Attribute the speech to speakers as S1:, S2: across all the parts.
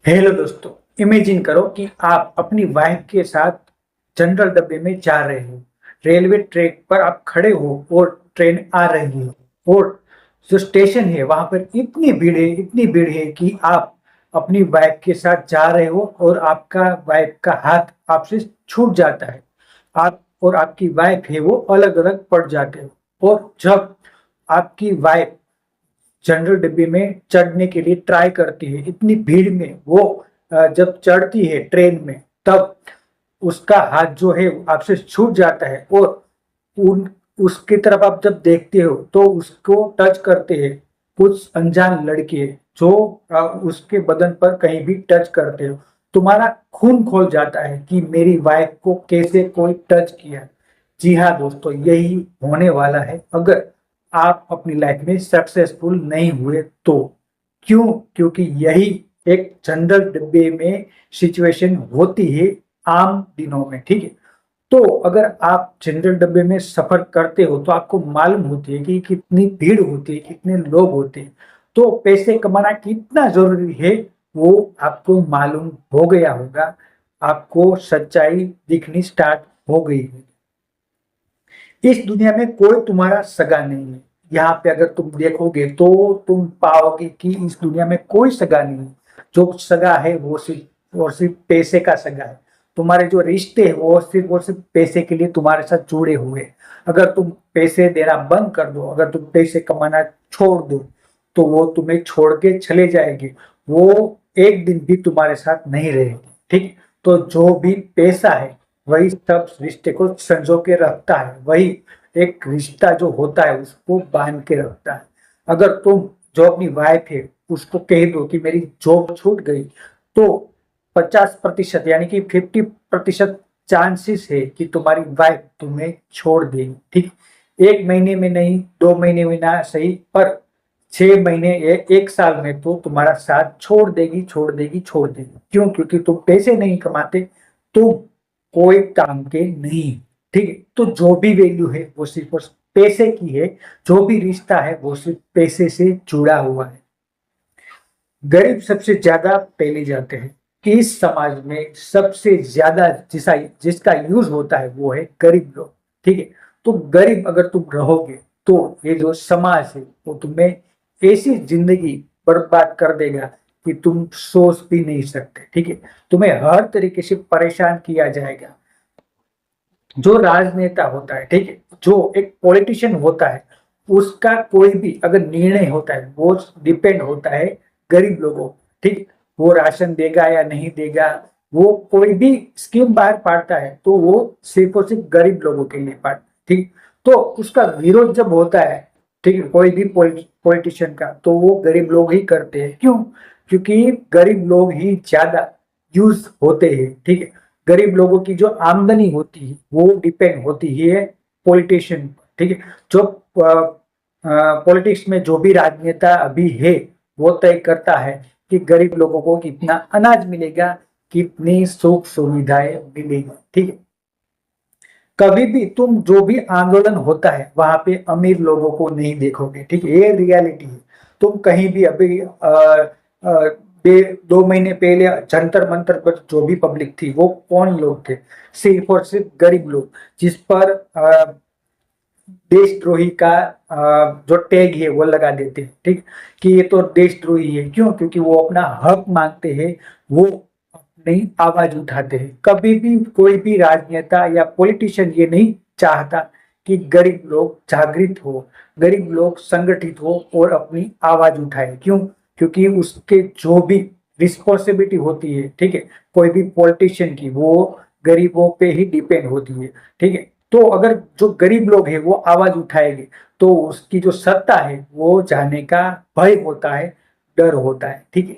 S1: Hello दोस्तों। Imagine करो कि आप अपनी वाइफ के साथ जनरल डब्बे में जा रहे हो। रेलवे ट्रैक पर आप खड़े हो और ट्रेन आ रही है और जो स्टेशन है वहां पर इतनी भीड़ है कि आप अपनी वाइफ के साथ जा रहे हो और आपका वाइफ का हाथ आपसे छूट जाता है। आप और आपकी वाइफ है वो अलग अलग पड़ जाते हो और जब आपकी वाइफ जनरल डिब्बे में चढ़ने के लिए ट्राई करती है, इतनी भीड़ में वो जब चढ़ती है ट्रेन में, तब उसका हाथ जो है आपसे छूट जाता है और उन उसकी तरफ आप जब देखते हो तो उसको टच करते हैं कुछ अनजान लड़के जो उसके बदन पर कहीं भी टच करते हो। तुम्हारा खून खोल जाता है कि मेरी वाइफ को कैसे कोई टच किया। जी हाँ दोस्तों, यही होने वाला है अगर आप अपनी लाइफ में सक्सेसफुल नहीं हुए तो। क्यों? क्योंकि यही एक जनरल डिब्बे में सिचुएशन होती है आम दिनों में। ठीक है, तो अगर आप जनरल डब्बे में सफर करते हो तो आपको मालूम होती है कि कितनी भीड़ होती है, कितने लोग होते हैं, तो पैसे कमाना कितना जरूरी है वो आपको मालूम हो गया होगा। आपको सच्चाई दिखनी स्टार्ट हो गई है। इस दुनिया में कोई तुम्हारा सगा नहीं है। यहाँ पे अगर तुम देखोगे तो तुम पाओगे कि इस दुनिया में कोई सगा नहीं है। जो सगा है वो सिर्फ पैसे का सगा है। तुम्हारे जो रिश्ते हैं वो सिर्फ पैसे के लिए तुम्हारे साथ जुड़े हुए हैं। अगर तुम पैसे देना बंद कर दो, अगर तुम पैसे कमाना छोड़ दो, तो वो तुम्हें छोड़ के चले जाएगी। वो एक दिन भी तुम्हारे साथ नहीं रहेगी। ठीक, तो जो भी पैसा है वही सब रिश्ते को संजो के रखता है। वही एक रिश्ता जो होता है उसको बांध के रखता है। अगर तुम जो अपनी वाइफ है उसको कह दो कि मेरी जॉब छूट गई, तो 50% यानी कि 50% चांसेस है कि तुम्हारी वाइफ तुम्हें छोड़ देगी। ठीक, एक महीने में नहीं, 2 महीने में ना सही, पर 6 महीने एक साल में तो तुम्हारा साथ छोड़ देगी, छोड़ देगी, छोड़ देगी। क्यों? क्योंकि तुम पैसे नहीं कमाते, तुम कोई काम के नहीं। ठीक है, तो जो भी वैल्यू है वो सिर्फ उस पैसे की है। जो भी रिश्ता है वो सिर्फ पैसे से जुड़ा हुआ है। गरीब सबसे ज्यादा पहले जाते हैं। इस समाज में सबसे ज्यादा जिसका यूज होता है वो है गरीब लोग। ठीक है, तो गरीब अगर तुम रहोगे तो ये जो समाज है वो तुम्हें ऐसी जिंदगी बर्बाद कर देगा कि तुम सोच भी नहीं सकते। ठीक है, तुम्हें हर तरीके से परेशान किया जाएगा। जो राजनेता होता है, ठीक है, जो एक पॉलिटिशियन होता है, उसका कोई भी अगर निर्णय होता है वो डिपेंड होता है गरीब लोगों। ठीक, वो राशन देगा या नहीं देगा, वो कोई भी स्कीम बाहर पाड़ता है तो वो सिर्फ और सिर्फ गरीब लोगों के लिए पाड़ता है। ठीक, तो उसका विरोध जब होता है, ठीक है, कोई भी पॉलिटिशियन का, तो वो गरीब लोग ही करते हैं। क्यों? क्योंकि गरीब लोग ही ज्यादा यूज होते हैं। ठीक है, गरीब लोगों की जो आमदनी होती है वो डिपेंड होती है पॉलिटिशियन पर। ठीक है, जो पॉलिटिक्स में जो भी राजनेता अभी है वो तय करता है कि गरीब लोगों को कितना अनाज मिलेगा, कितनी सुख सुविधाएं मिलेगी। ठीक है, कभी भी तुम जो भी आंदोलन होता है वहां पे अमीर लोगों को नहीं देखोगे। ठीक है, ये रियलिटी है। तुम कहीं भी अभी 2 महीने पहले जंतर मंतर पर जो भी पब्लिक थी वो कौन लोग थे? सिर्फ और सिर्फ गरीब लोग, जिस पर देशद्रोही का जो टैग है वो लगा देते हैं। ठीक, कि ये तो देशद्रोही है। क्यों? क्योंकि वो अपना हक मांगते हैं, वो अपनी आवाज उठाते हैं। कभी भी कोई भी राजनेता या पॉलिटिशियन ये नहीं चाहता कि गरीब लोग जागृत हो, गरीब लोग संगठित हो और अपनी आवाज उठाए। क्यों? क्योंकि उसके जो भी रिस्पॉन्सिबिलिटी होती है, ठीक है, कोई भी पॉलिटिशियन की, वो गरीबों पे ही डिपेंड होती है। ठीक है, तो अगर जो गरीब लोग हैं वो आवाज उठाएंगे तो उसकी जो सत्ता है वो जाने का भय होता है, डर होता है। ठीक है,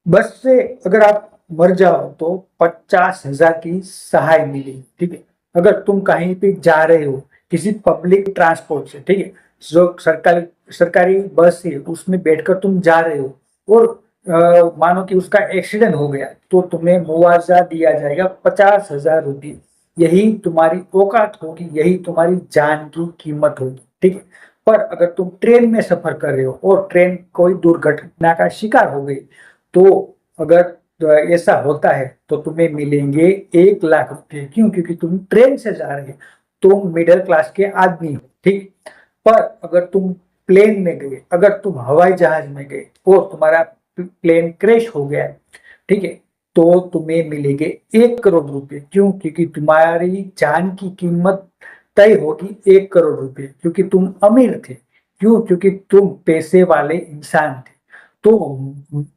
S1: बस से अगर आप मर जाओ तो 50,000 की सहाय मिलेगी। ठीक है, अगर तुम कहीं पे जा रहे हो किसी पब्लिक ट्रांसपोर्ट से, ठीक है, जो सरकारी सरकारी बस है उसमें बैठकर तुम जा रहे हो और मानो कि उसका एक्सीडेंट हो गया तो तुम्हें मुआवजा दिया जाएगा 50,000 रुपये। यही तुम्हारी औकात होगी, यही तुम्हारी जान की कीमत होगी। ठीक है, पर अगर तुम ट्रेन में सफर कर रहे हो और ट्रेन कोई दुर्घटना का शिकार हो गई तो अगर ऐसा होता है तो तुम्हें मिलेंगे 1 लाख रुपए। क्यों? क्योंकि तुम ट्रेन से जा रहे हो, तुम मिडिल क्लास के आदमी हो, ठीक। पर अगर तुम प्लेन में गए, अगर तुम हवाई जहाज में गए और तुम्हारा प्लेन क्रैश हो गया, ठीक है, तो तुम्हें मिलेंगे 1 करोड़ रुपए। क्यों? क्योंकि तुम्हारी जान की कीमत तय होगी 1 करोड़ रुपए, क्योंकि तुम अमीर थे। क्यों? क्योंकि तुम पैसे वाले इंसान थे। तो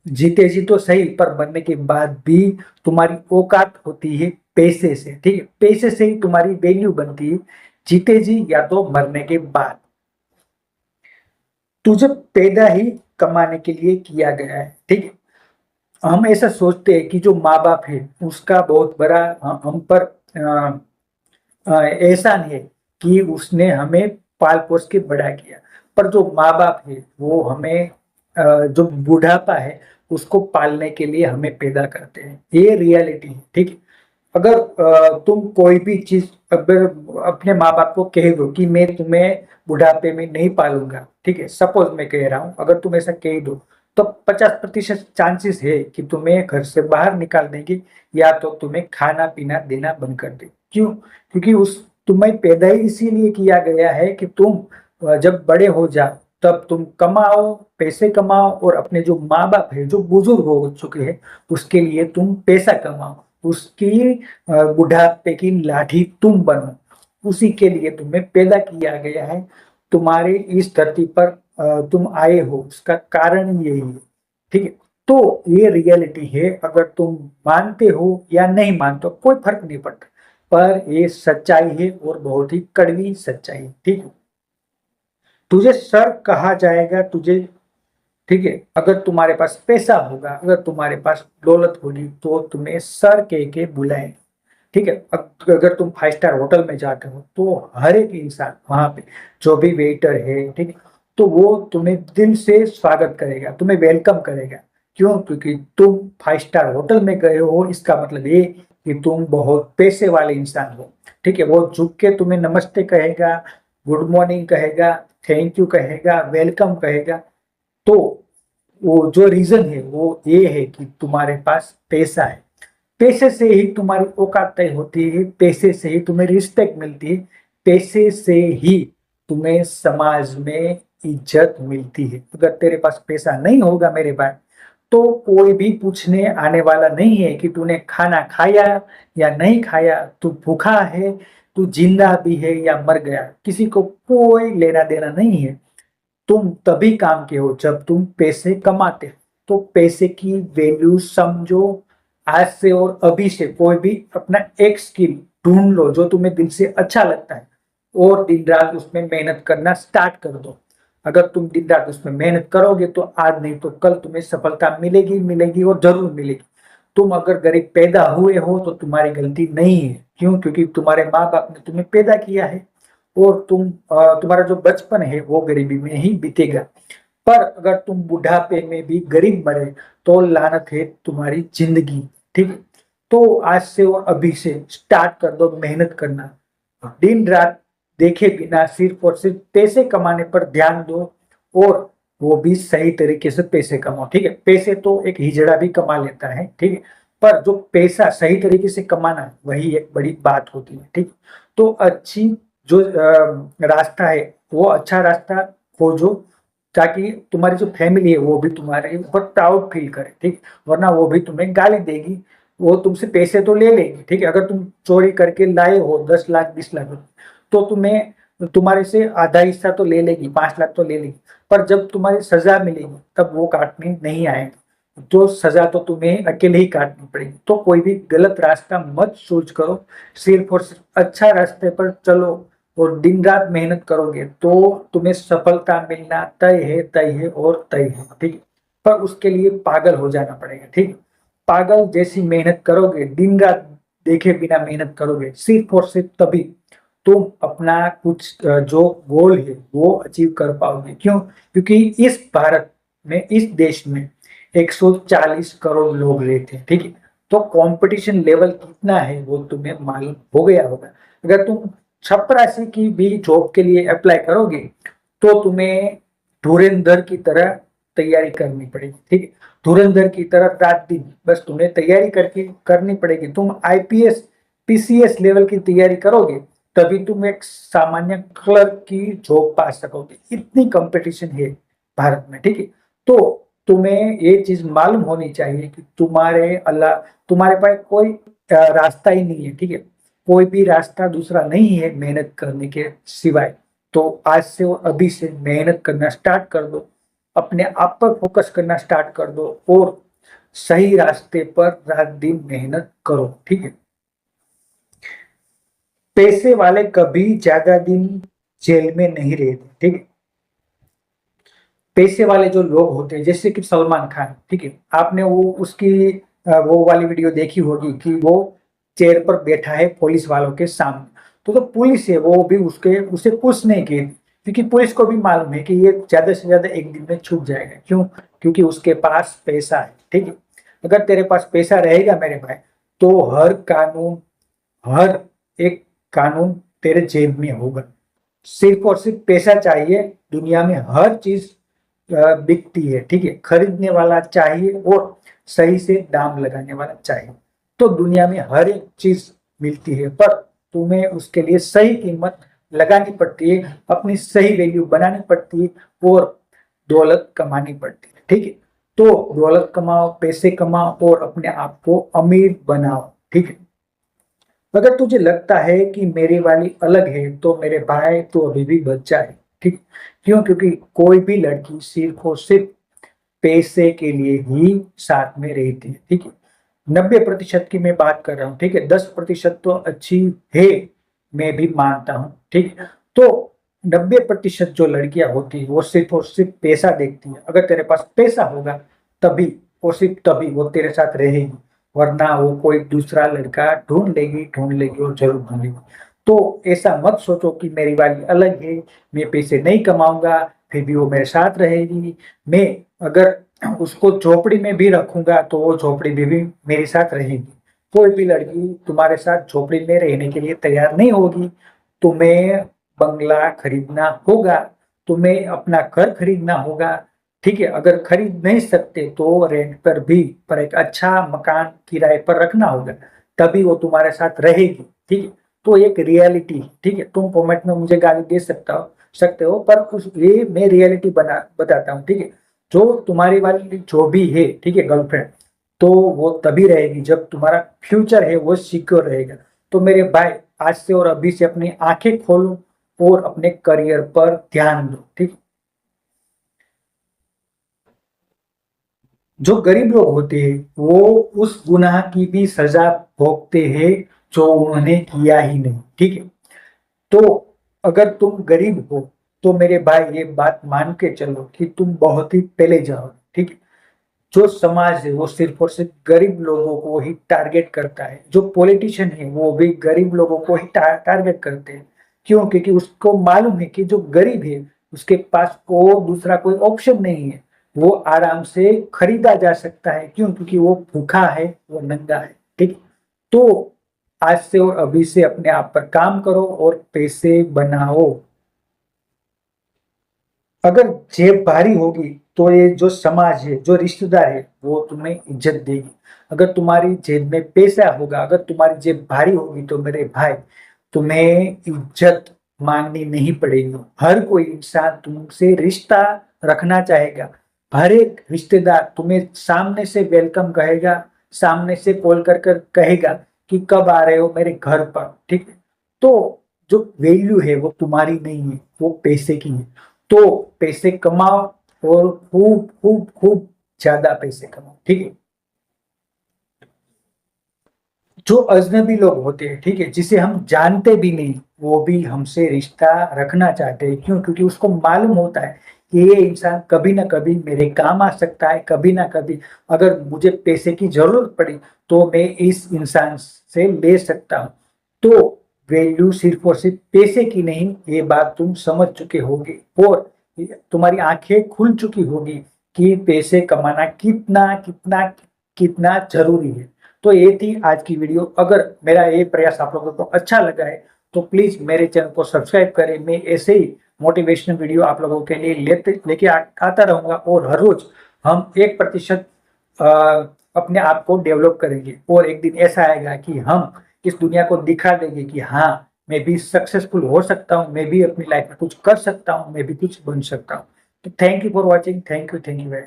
S1: जीते जी तो सही, पर मरने के बाद भी तुम्हारी औकात होती है पैसे से, ठीक है। पैसे से ही तुम्हारी वैल्यू बनती है, जीते जी या तो मरने के बाद। तुझे पैदा ही कमाने के लिए किया गया है, ठीक है। हम ऐसा सोचते हैं कि जो माँ बाप है उसका बहुत बड़ा हम पर एहसान है कि उसने हमें पाल पोस के बड़ा किया। पर जो माँ बाप है वो हमें जो बुढ़ापा है उसको पालने के लिए हमें पैदा करते हैं। ये रियलिटी है, ठीक है। अगर तुम कोई भी चीज अगर अपने माँ बाप को कह दो कि मैं तुम्हें बुढ़ापे में नहीं पालूंगा, ठीक है, सपोज मैं कह रहा हूँ, अगर तुम ऐसा कह दो तो 50% चांसेस है कि तुम्हें घर से बाहर निकाल देंगे या तो तुम्हें खाना पीना देना बंद कर दे। क्यों? क्योंकि उस तुम्हें पैदा ही इसीलिए किया गया है कि तुम जब बड़े हो जाओ तब तुम कमाओ, पैसे कमाओ और अपने जो माँ बाप है जो बुजुर्ग हो चुके हैं उसके लिए तुम पैसा कमाओ, उसकी बुढ़ापे की लाठी तुम बनो। उसी के लिए तुम्हें पैदा किया गया है। तुम्हारे इस धरती पर तुम आए हो उसका कारण यही है, ठीक है। तो ये रियलिटी है, अगर तुम मानते हो या नहीं मानते हो कोई फर्क नहीं पड़ता, पर ये सच्चाई है और बहुत ही कड़वी सच्चाई है, ठीक है। तुझे सर कहा जाएगा तुझे, ठीक है। अगर तुम्हारे पास पैसा होगा, अगर तुम्हारे पास दौलत होगी तो तुम्हें सर कह के बुलाएंगे, ठीक है। अगर तुम 5 स्टार होटल में जाते हो तो हर एक इंसान वहां पे जो भी वेटर है, ठीक है, तो वो तुम्हें दिल से स्वागत करेगा, तुम्हें वेलकम करेगा। क्यों? क्योंकि तुम 5 स्टार होटल में गए हो, इसका मतलब ये कि तुम बहुत पैसे वाले इंसान हो, ठीक है। वो झुक के तुम्हें नमस्ते कहेगा, गुड मॉर्निंग कहेगा, थैंक यू कहेगा, वेलकम कहेगा। तो वो जो रीजन है वो ये है कि तुम्हारे पास पैसा है। पैसे से ही तुम्हारी औकात तय होती है, पैसे से ही तुम्हें रिस्पेक्ट मिलती है, पैसे से ही तुम्हें समाज में इज्जत मिलती है। अगर तेरे पास पैसा नहीं होगा मेरे भाई, तो कोई भी पूछने आने वाला नहीं है कि तूने खाना खाया या नहीं खाया, तू भूखा है, तू जिंदा भी है या मर गया, किसी को कोई लेना देना नहीं है। तुम तभी काम के हो जब तुम पैसे कमाते हो। तो पैसे की वैल्यू समझो आज से, और अभी से कोई भी अपना एक स्किल ढूंढ लो जो तुम्हें दिल से अच्छा लगता है और दिन रात उसमें मेहनत करना स्टार्ट कर दो। अगर तुम दिन रात उसमें मेहनत करोगे तो आज नहीं तो कल तुम्हें सफलता मिलेगी, मिलेगी और जरूर मिलेगी। तुम अगर गरीब पैदा हुए हो तो तुम्हारी गलती नहीं है। क्यों? क्योंकि तुम्हारे माँ बाप ने तुम्हें पैदा किया है और तुम्हारा जो बचपन है वो गरीबी में ही बीतेगा। पर अगर तुम बुढ़ापे में भी गरीब मरे तो लानत है तुम्हारी जिंदगी, ठीक है। तो आज से और अभी से स्टार्ट कर दो मेहनत करना, दिन रात देखे बिना सिर्फ और सिर्फ पैसे कमाने पर ध्यान दो, और वो भी सही तरीके से पैसे कमाओ, ठीक है। पैसे तो एक हिजड़ा भी कमा लेता है, ठीक है, पर जो पैसा सही तरीके से कमाना वही एक बड़ी बात होती है, ठीक। तो अच्छी जो रास्ता है वो अच्छा रास्ता खोजो, ताकि तुम्हारी जो फैमिली है वो भी तुम्हारे ऊपर प्राउड फील करे, ठीक। वरना वो भी तुम्हें गाली देगी, वो तुमसे पैसे तो ले लेगी, ठीक है। अगर तुम चोरी करके लाए हो 10 लाख 20 लाख रुपए, तो तुम्हें तुम्हारे से आधा हिस्सा तो ले लेगी, 5 लाख तो ले लेगी। पर जब तुम्हारी सजा मिलेगी तब वो काटने नहीं आएंगे, तो सजा तो तुम्हें अकेले ही काटनी पड़ेगी। तो कोई भी गलत रास्ता मत चूज करो, सिर्फ और सिर्फ अच्छा रास्ते पर चलो और दिन रात मेहनत करोगे तो तुम्हें सफलता मिलना तय है, तय है और तय है, ठीक है। पर उसके लिए पागल हो जाना पड़ेगा, ठीक है। पागल जैसी मेहनत करोगे, दिन रात देखे बिना मेहनत करोगे, सिर्फ और सिर्फ तभी तुम अपना कुछ जो गोल है वो अचीव कर पाओगे। क्यों? क्योंकि इस भारत में, इस देश में 140 करोड़ लोग रहते हैं, ठीक है। तो कंपटीशन लेवल कितना है वो तुम्हें मालूम हो गया होगा। अगर तुम चपरासी की भी जॉब के लिए अप्लाई करोगे तो तुम्हें धुरंधर की तरह तैयारी करनी पड़ेगी, ठीक है। धुरंधर की तरह रात दिन बस तुम्हें तैयारी करके करनी पड़ेगी। तुम आईपीएस पीसीएस लेवल की तैयारी करोगे तभी तुम एक सामान्य क्लर्क की जॉब पा सकोगे। इतनी कंपटीशन है भारत में, ठीक है। तो तुम्हें ये चीज मालूम होनी चाहिए कि तुम्हारे पास कोई रास्ता ही नहीं है, ठीक है। कोई भी रास्ता दूसरा नहीं है मेहनत करने के सिवाय। तो आज से और अभी से मेहनत करना स्टार्ट कर दो, अपने आप पर फोकस करना स्टार्ट कर दो और सही रास्ते पर रात दिन मेहनत करो, ठीक है। पैसे वाले कभी ज्यादा दिन जेल में नहीं रहते, ठीक है। पैसे वाले जो लोग होते हैं जैसे कि सलमान खान, ठीक है, आपने वो उसकी वो वाली वीडियो देखी होगी कि वो चेयर पर बैठा है पुलिस वालों के सामने। तो पुलिस है वो भी उसके उसे कुछ नहीं कहती, क्योंकि पुलिस को भी मालूम है कि ये ज्यादा से ज्यादा एक दिन में छूट जाएगा। क्यों? क्योंकि उसके पास पैसा है, ठीक है। अगर तेरे पास पैसा रहेगा मेरे भाई, तो हर एक कानून तेरे जेब में होगा। सिर्फ और सिर्फ पैसा चाहिए। दुनिया में हर चीज बिकती है, ठीक है। खरीदने वाला चाहिए और सही से दाम लगाने वाला चाहिए। तो दुनिया में हर एक चीज मिलती है, पर तुम्हें उसके लिए सही कीमत लगानी पड़ती है, अपनी सही वैल्यू बनानी पड़ती है और दौलत कमानी पड़ती है, ठीक है। तो दौलत कमाओ, पैसे कमाओ और अपने आप को अमीर बनाओ, ठीक है। अगर तुझे लगता है कि मेरी वाली अलग है तो मेरे भाई तो अभी भी बच्चा है, ठीक। क्यों? क्योंकि कोई भी लड़की सिर्फ और सिर्फ पैसे के लिए ही साथ में रहती है, ठीक है। 90% की मैं बात कर रहा हूँ, ठीक है। 10% तो अच्छी है, मैं भी मानता हूँ, ठीक है। तो 90% जो लड़कियां होती है वो सिर्फ और सिर्फ पैसा देखती है। अगर तेरे पास पैसा होगा तभी और सिर्फ तभी वो तेरे साथ रहेगी, वरना वो कोई दूसरा लड़का ढूंढ लेगी और जरूर ढूंढेगी। तो ऐसा मत सोचो कि मेरी वाली अलग है, मैं पैसे नहीं कमाऊंगा फिर भी वो मेरे साथ रहेगी। मैं अगर उसको झोपड़ी में भी रखूंगा तो वो झोपड़ी में भी मेरे साथ रहेगी। कोई भी लड़की तुम्हारे साथ झोपड़ी में रहने के लिए तैयार नहीं होगी। तुम्हें बंगला खरीदना होगा, तुम्हें अपना घर खरीदना होगा, ठीक है। अगर खरीद नहीं सकते तो रेंट पर भी, पर एक अच्छा मकान किराए पर रखना होगा, तभी वो तुम्हारे साथ रहेगी, ठीक है। तो एक रियलिटी, ठीक है। तुम कमेंट में मुझे गाली दे सकते हो, पर उस ये मैं रियलिटी बताता हूँ, ठीक है। जो तुम्हारी वाली जो भी है, ठीक है, गर्लफ्रेंड, तो वो तभी रहेगी जब तुम्हारा फ्यूचर है वो सिक्योर रहेगा। तो मेरे भाई, आज से और अभी से अपनी आंखें खोलो और अपने करियर पर ध्यान दो, ठीक। जो गरीब लोग होते हैं वो उस गुनाह की भी सजा भोगते हैं जो उन्होंने किया ही नहीं, ठीक है। तो अगर तुम गरीब हो तो मेरे भाई ये बात मान के चलो कि तुम बहुत ही पहले जाओ, ठीक है। जो समाज है वो सिर्फ और सिर्फ गरीब लोगों को ही टारगेट करता है। जो पॉलिटिशियन है वो भी गरीब लोगों को ही टारगेट करते हैं। क्यों? क्योंकि उसको मालूम है कि जो गरीब है उसके पास और दूसरा कोई ऑप्शन नहीं है। वो आराम से खरीदा जा सकता है। क्यों? क्योंकि वो भूखा है, वो नंगा है, ठीक। तो आज से और अभी से अपने आप पर काम करो और पैसे बनाओ। अगर जेब भारी होगी तो ये जो समाज है, जो रिश्तेदार है, वो तुम्हें इज्जत देगी। अगर तुम्हारी जेब में पैसा होगा, अगर तुम्हारी जेब भारी होगी तो मेरे भाई तुम्हें इज्जत मांगनी नहीं पड़ेगी। हर कोई इंसान तुमसे रिश्ता रखना चाहेगा। हर एक रिश्तेदार तुम्हें सामने से वेलकम कहेगा, सामने से कॉल कर कहेगा कि कब आ रहे हो मेरे घर पर, ठीक है। तो जो वैल्यू है वो तुम्हारी नहीं है, वो पैसे की है। तो पैसे कमाओ और खूब खूब खूब ज्यादा पैसे कमाओ, ठीक है। जो अजनबी लोग होते हैं, ठीक है, जिसे हम जानते भी नहीं, वो भी हमसे रिश्ता रखना चाहते हैं। क्यों? क्योंकि उसको मालूम होता है कि ये इंसान कभी ना कभी मेरे काम आ सकता है, कभी ना कभी अगर मुझे पैसे की जरूरत पड़ी तो मैं इस इंसान से ले सकता हूँ। तो वैल्यू सिर्फ और सिर्फ पैसे की नहीं, ये बात तुम समझ चुके होगे और तुम्हारी आंखें खुल चुकी होगी कि पैसे कमाना कितना कितना कितना जरूरी है। तो ये थी आज की वीडियो। अगर मेरा ये प्रयास आप लोगों को अच्छा लगा है तो प्लीज मेरे चैनल को सब्सक्राइब करें। मैं ऐसे ही मोटिवेशनल वीडियो आप लोगों के लिए लेके आता रहूंगा, और हर रोज हम 1% अपने आप को डेवलप करेंगे, और एक दिन ऐसा आएगा कि हम इस दुनिया को दिखा देंगे कि हाँ, मैं भी सक्सेसफुल हो सकता हूँ, मैं भी अपनी लाइफ में कुछ कर सकता हूँ, मैं भी कुछ बन सकता हूँ। तो thank you for watching, thank you very